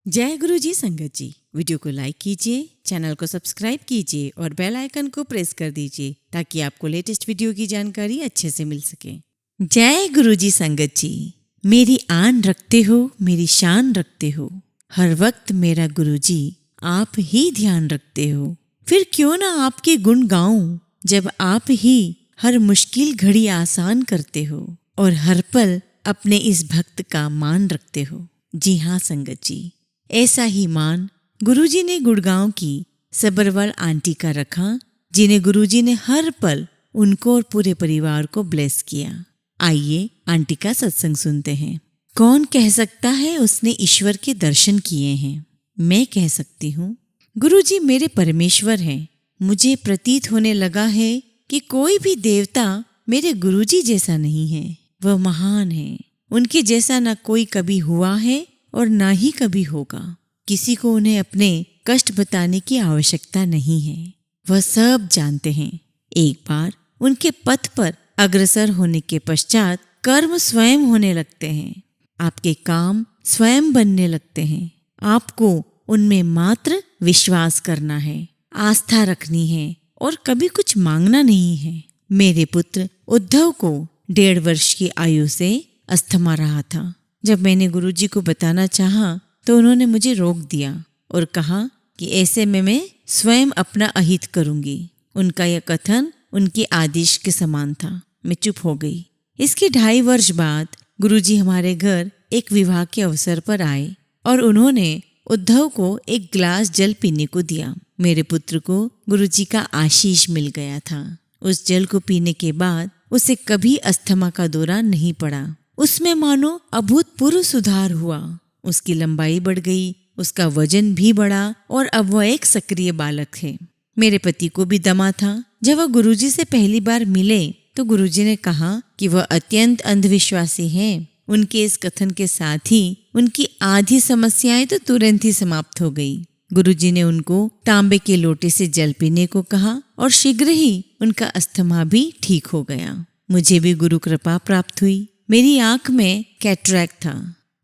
जय गुरु जी संगत जी। वीडियो को लाइक कीजिए, चैनल को सब्सक्राइब कीजिए और बेल आइकन को प्रेस कर दीजिए ताकि आपको लेटेस्ट वीडियो की जानकारी अच्छे से मिल सके। जय गुरु जी संगत जी। मेरी आन रखते हो, मेरी शान रखते हो, हर वक्त मेरा गुरु जी आप ही ध्यान रखते हो। फिर क्यों ना आपके गुण गाऊं, जब आप ही हर मुश्किल घड़ी आसान करते हो और हर पल अपने इस भक्त का मान रखते हो। जी हाँ संगत जी, ऐसा ही मान गुरुजी ने गुड़गांव की सबरवाल आंटी का रखा, जिन्हें गुरुजी ने हर पल उनको और पूरे परिवार को ब्लेस किया। आइए आंटी का सत्संग सुनते हैं। कौन कह सकता है उसने ईश्वर के दर्शन किए हैं? मैं कह सकती हूँ, गुरुजी मेरे परमेश्वर हैं। मुझे प्रतीत होने लगा है कि कोई भी देवता मेरे गुरुजी जैसा नहीं है। वह महान है, उनके जैसा न कोई कभी हुआ है और ना ही कभी होगा। किसी को उन्हें अपने कष्ट बताने की आवश्यकता नहीं है, वह सब जानते हैं। एक बार उनके पथ पर अग्रसर होने के पश्चात कर्म स्वयं होने लगते हैं। आपके काम स्वयं बनने लगते हैं। आपको उनमें मात्र विश्वास करना है, आस्था रखनी है और कभी कुछ मांगना नहीं है। मेरे पुत्र उद्धव को 1.5 वर्ष की आयु से अस्थमा रहा था। जब मैंने गुरुजी को बताना चाहा तो उन्होंने मुझे रोक दिया और कहा कि ऐसे में मैं स्वयं अपना अहित करूंगी। उनका यह कथन उनके आदेश के समान था। मैं चुप हो गई। इसके 2.5 वर्ष बाद गुरुजी हमारे घर एक विवाह के अवसर पर आए और उन्होंने उद्धव को एक गिलास जल पीने को दिया। मेरे पुत्र को गुरुजी का आशीष मिल गया था। उस जल को पीने के बाद उसे कभी अस्थमा का दौरा नहीं पड़ा। उसमें मानो अभूतपूर्व सुधार हुआ। उसकी लंबाई बढ़ गई, उसका वजन भी बढ़ा और अब वह एक सक्रिय बालक है। मेरे पति को भी दमा था। जब वह गुरुजी से पहली बार मिले तो गुरुजी ने कहा कि वह अत्यंत अंधविश्वासी हैं। उनके इस कथन के साथ ही उनकी आधी समस्याएं तो तुरंत ही समाप्त हो गई। गुरुजी ने उनको तांबे के लोटे से जल पीने को कहा और शीघ्र ही उनका अस्थमा भी ठीक हो गया। मुझे भी गुरु कृपा प्राप्त हुई। मेरी आंख में कैटरैक्ट था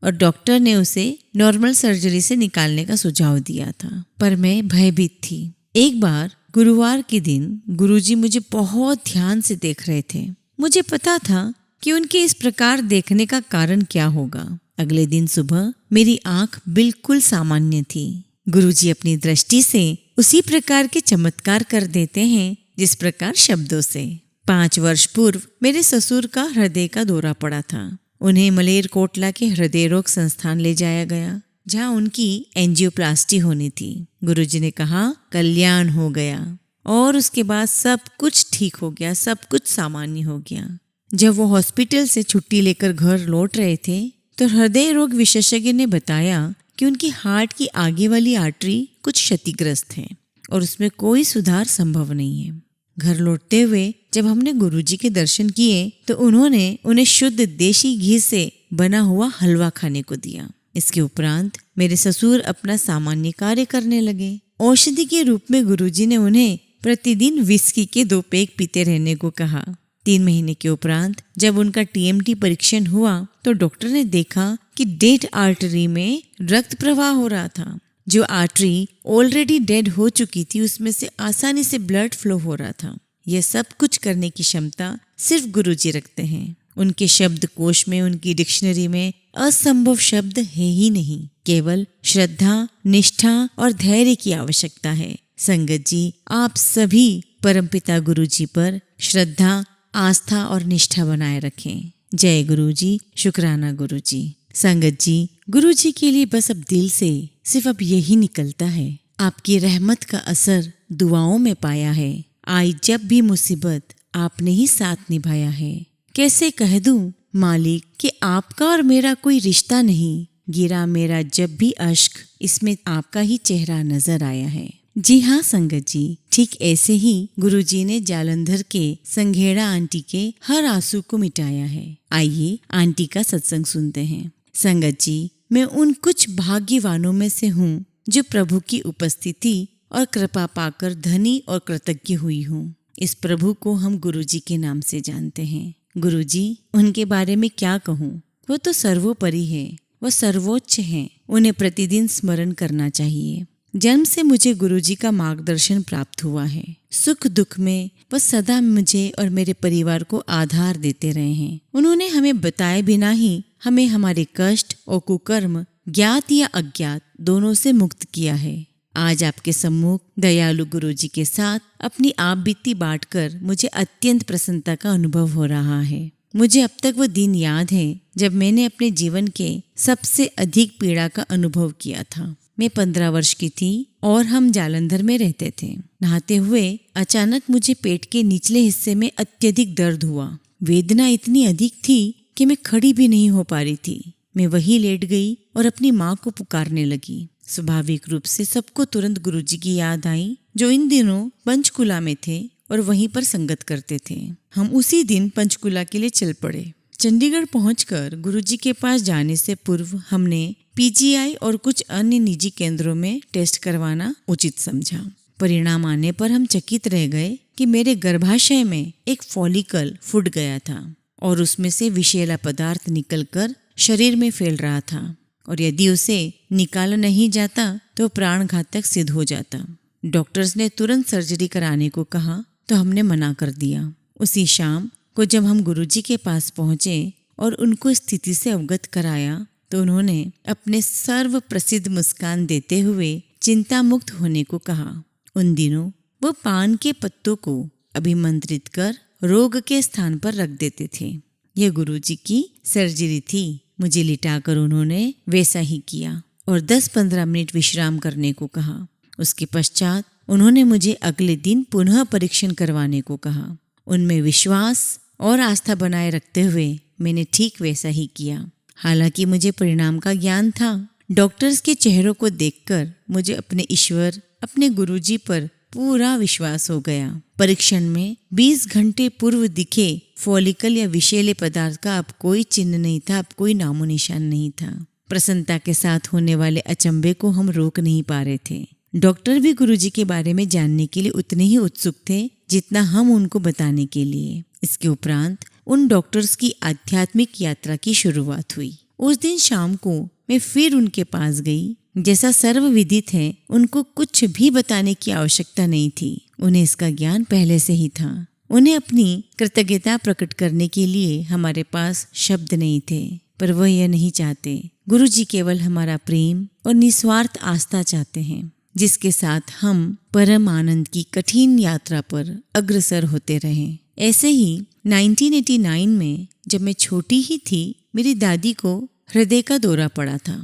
और डॉक्टर ने उसे नॉर्मल सर्जरी से निकालने का सुझाव दिया था, पर मैं भयभीत थी। एक बार गुरुवार के दिन गुरुजी मुझे बहुत ध्यान से देख रहे थे। मुझे पता था कि उनके इस प्रकार देखने का कारण क्या होगा। अगले दिन सुबह मेरी आंख बिल्कुल सामान्य थी। गुरुजी अपनी दृष्टि से उसी प्रकार के चमत्कार कर देते हैं जिस प्रकार शब्दों से। 5 वर्ष पूर्व मेरे ससुर का हृदय का दौरा पड़ा था। उन्हें मलेरकोटला के हृदय रोग संस्थान ले जाया गया, जहां उनकी एंजियोप्लास्टी होनी थी। गुरुजी ने कहा कल्याण हो गया और उसके बाद सब कुछ ठीक हो गया, सब कुछ सामान्य हो गया। जब वो हॉस्पिटल से छुट्टी लेकर घर लौट रहे थे तो हृदय रोग विशेषज्ञ ने बताया कि उनकी हार्ट की आगे वाली आर्टरी कुछ क्षतिग्रस्त है और उसमें कोई सुधार संभव नहीं है। घर लौटते हुए जब हमने गुरुजी के दर्शन किए तो उन्होंने उन्हें शुद्ध देशी घी से बना हुआ हलवा खाने को दिया। इसके उपरांत मेरे ससुर अपना सामान्य कार्य करने लगे। औषधि के रूप में गुरुजी ने उन्हें प्रतिदिन विस्की के 2 पेग पीते रहने को कहा। 3 महीने के उपरांत जब उनका टीएमटी परीक्षण हुआ तो डॉक्टर ने देखा कि डेड आर्टरी में रक्त प्रवाह हो रहा था। जो आर्टरी ऑलरेडी डेड हो चुकी थी उसमें से आसानी से ब्लड फ्लो हो रहा था। यह सब कुछ करने की क्षमता सिर्फ गुरुजी रखते हैं। उनके शब्द कोश में, उनकी डिक्शनरी में असंभव शब्द है ही नहीं। केवल श्रद्धा, निष्ठा और धैर्य की आवश्यकता है। संगत जी, आप सभी परमपिता गुरुजी पर श्रद्धा, आस्था और निष्ठा बनाए रखें। जय गुरुजी, शुक्राना गुरुजी। संगत जी, गुरुजी के लिए बस अब दिल से सिर्फ अब यही निकलता है, आपकी रहमत का असर दुआओं में पाया है। आई जब भी मुसीबत आपने ही साथ निभाया है। कैसे कह दूं मालिक कि आपका और मेरा कोई रिश्ता नहीं। गिरा मेरा जब भी अश्क, इसमें आपका ही चेहरा नजर आया है। जी हाँ संगत जी, ठीक ऐसे ही गुरुजी ने जालंधर के संघेड़ा आंटी के हर आंसू को मिटाया है। आइए आंटी का सत्संग सुनते हैं। संगत जी, मैं उन कुछ भाग्यवानों में से हूँ जो प्रभु की उपस्थिति और कृपा पाकर धनी और कृतज्ञ हुई हूँ। इस प्रभु को हम गुरुजी के नाम से जानते हैं। गुरुजी, उनके बारे में क्या कहूँ, वो तो सर्वोपरि है। वह सर्वोच्च हैं, उन्हें प्रतिदिन स्मरण करना चाहिए। जन्म से मुझे गुरुजी का मार्गदर्शन प्राप्त हुआ है। सुख दुख में वह सदा मुझे और मेरे परिवार को आधार देते रहे हैं। उन्होंने हमें बताए बिना ही हमें हमारे कष्ट और कुकर्म, ज्ञात या अज्ञात, दोनों से मुक्त किया है। आज आपके सम्मुख दयालु गुरुजी के साथ अपनी आप बीती बांटकर मुझे अत्यंत प्रसन्नता का अनुभव हो रहा है। मुझे अब तक वो दिन याद है जब मैंने अपने जीवन के सबसे अधिक पीड़ा का अनुभव किया था। मैं 15 वर्ष की थी और हम जालंधर में रहते थे। नहाते हुए अचानक मुझे पेट के निचले हिस्से में अत्यधिक दर्द हुआ। वेदना इतनी अधिक थी कि मैं खड़ी भी नहीं हो पा रही थी। मैं वहीं लेट गई और अपनी माँ को पुकारने लगी। स्वाभाविक रूप से सबको तुरंत गुरुजी की याद आई, जो इन दिनों पंचकुला में थे और वहीं पर संगत करते थे। हम उसी दिन पंचकुला के लिए चल पड़े। चंडीगढ़ पहुंचकर गुरुजी के पास जाने से पूर्व हमने पीजीआई और कुछ अन्य निजी केंद्रों में टेस्ट करवाना उचित समझा। परिणाम आने पर हम चकित रह गए कि मेरे गर्भाशय में एक फॉलिकल फूट गया था और उसमें से विषैला पदार्थ निकलकर शरीर में फैल रहा था और यदि उसे निकाला नहीं जाता तो प्राण घातक सिद्ध हो जाता। डॉक्टर्स ने तुरंत सर्जरी कराने को कहा तो हमने मना कर दिया। उसी शाम को जब हम गुरुजी के पास पहुंचे और उनको स्थिति से अवगत कराया तो उन्होंने अपने सर्व प्रसिद्ध मुस्कान देते हुए चिंता मुक्त होने को कहा। उन दिनों वो पान के पत्तों को अभिमंत्रित कर रोग के स्थान पर रख देते थे। यह गुरुजी की सर्जरी थी। मुझे लिटाकर उन्होंने वैसा ही किया और 10-15 मिनट विश्राम करने को कहा। उसके पश्चात उन्होंने मुझे अगले दिन पुनः परीक्षण करवाने को कहा। उनमें विश्वास और आस्था बनाए रखते हुए मैंने ठीक वैसा ही किया। हालांकि मुझे परिणाम का ज्ञान था। डॉक्टर्स के चेहरों को देखकर मुझे अपने ईश्वर, अपने गुरुजी पर पूरा विश्वास हो गया। परीक्षण में 20 घंटे पूर्व दिखे फॉलिकल या विषैले पदार्थ का अब कोई चिन्ह नहीं था, अब कोई नामो निशान नहीं था। प्रसन्नता के साथ होने वाले अचंभे को हम रोक नहीं पा रहे थे। डॉक्टर भी गुरुजी के बारे में जानने के लिए उतने ही उत्सुक थे जितना हम उनको बताने के लिए। इसके उपरांत उन डॉक्टर्स की आध्यात्मिक यात्रा की शुरुआत हुई। उस दिन शाम को मैं फिर उनके पास गई। जैसा सर्वविदित है, उनको कुछ भी बताने की आवश्यकता नहीं थी। उन्हें इसका ज्ञान पहले से ही था। उन्हें अपनी कृतज्ञता प्रकट करने के लिए हमारे पास शब्द नहीं थे, पर वह यह नहीं चाहते। गुरुजी केवल हमारा प्रेम और निस्वार्थ आस्था चाहते हैं, जिसके साथ हम परम आनंद की कठिन यात्रा पर अग्रसर होते रहें। ऐसे ही 1989 में जब मैं छोटी ही थी, मेरी दादी को हृदय का दौरा पड़ा था।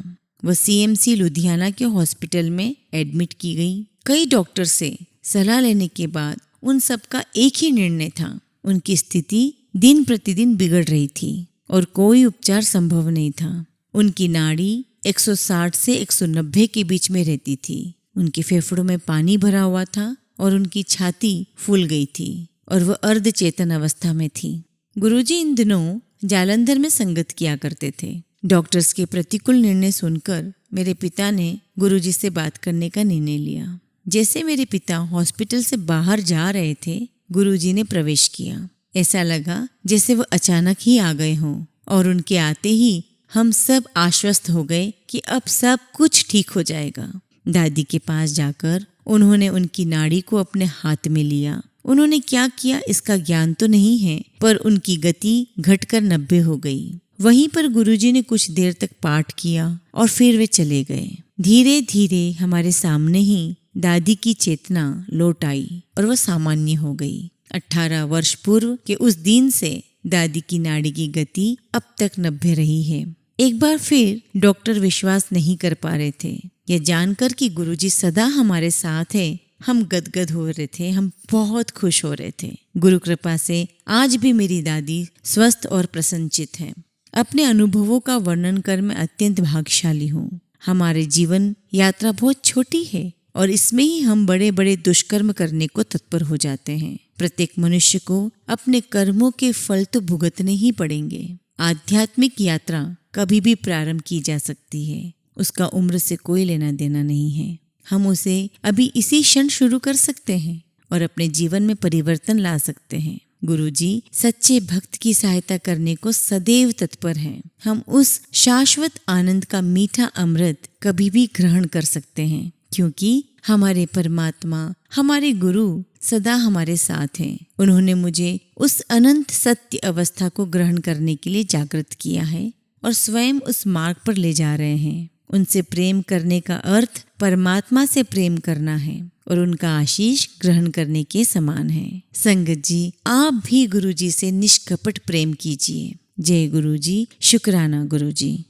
वह सीएमसी लुधियाना के हॉस्पिटल में एडमिट की गई। कई डॉक्टर से सलाह लेने के बाद उन सबका एक ही निर्णय था। उनकी स्थिति दिन प्रतिदिन बिगड़ रही थी और कोई उपचार संभव नहीं था। उनकी नाड़ी 160 से 190 के बीच में रहती थी। उनके फेफड़ों में पानी भरा हुआ था और उनकी छाती फूल गई थी और वह अर्ध चेतन अवस्था में थी। गुरुजी इन दिनों जालंधर में संगत किया करते थे। डॉक्टर्स के प्रतिकूल निर्णय सुनकर मेरे पिता ने गुरुजी से बात करने का निर्णय लिया। जैसे मेरे पिता हॉस्पिटल से बाहर जा रहे थे, गुरुजी ने प्रवेश किया। ऐसा लगा जैसे वो अचानक ही आ गए हों और उनके आते ही हम सब आश्वस्त हो गए कि अब सब कुछ ठीक हो जाएगा। दादी के पास जाकर उन्होंने उनकी नाड़ी को अपने हाथ में लिया। उन्होंने क्या किया इसका ज्ञान तो नहीं है, पर उनकी गति घटकर 90 हो गई। वहीं पर गुरुजी ने कुछ देर तक पाठ किया और फिर वे चले गए। धीरे धीरे हमारे सामने ही दादी की चेतना लौट आई और वह सामान्य हो गई। 18 वर्ष पूर्व के उस दिन से दादी की नाड़ी की गति अब तक 90 रही है। एक बार फिर डॉक्टर विश्वास नहीं कर पा रहे थे। यह जानकर कि गुरुजी सदा हमारे साथ है, हम गदगद हो रहे थे, हम बहुत खुश हो रहे थे। गुरु कृपा से आज भी मेरी दादी स्वस्थ और प्रसन्नचित है। अपने अनुभवों का वर्णन कर मैं अत्यंत भाग्यशाली हूँ। हमारे जीवन यात्रा बहुत छोटी है और इसमें ही हम बड़े बड़े दुष्कर्म करने को तत्पर हो जाते हैं। प्रत्येक मनुष्य को अपने कर्मों के फल तो भुगतने ही पड़ेंगे। आध्यात्मिक यात्रा कभी भी प्रारंभ की जा सकती है, उसका उम्र से कोई लेना देना नहीं है। हम उसे अभी इसी क्षण शुरू कर सकते हैं और अपने जीवन में परिवर्तन ला सकते हैं। गुरुजी सच्चे भक्त की सहायता करने को सदैव तत्पर हैं। हम उस शाश्वत आनंद का मीठा अमृत कभी भी ग्रहण कर सकते हैं, क्योंकि हमारे परमात्मा, हमारे गुरु सदा हमारे साथ हैं। उन्होंने मुझे उस अनंत सत्य अवस्था को ग्रहण करने के लिए जागृत किया है और स्वयं उस मार्ग पर ले जा रहे हैं। उनसे प्रेम करने का अर्थ परमात्मा से प्रेम करना है और उनका आशीष ग्रहण करने के समान है। संगत जी, आप भी गुरुजी से निष्कपट प्रेम कीजिए। जय गुरुजी, शुक्राना गुरुजी।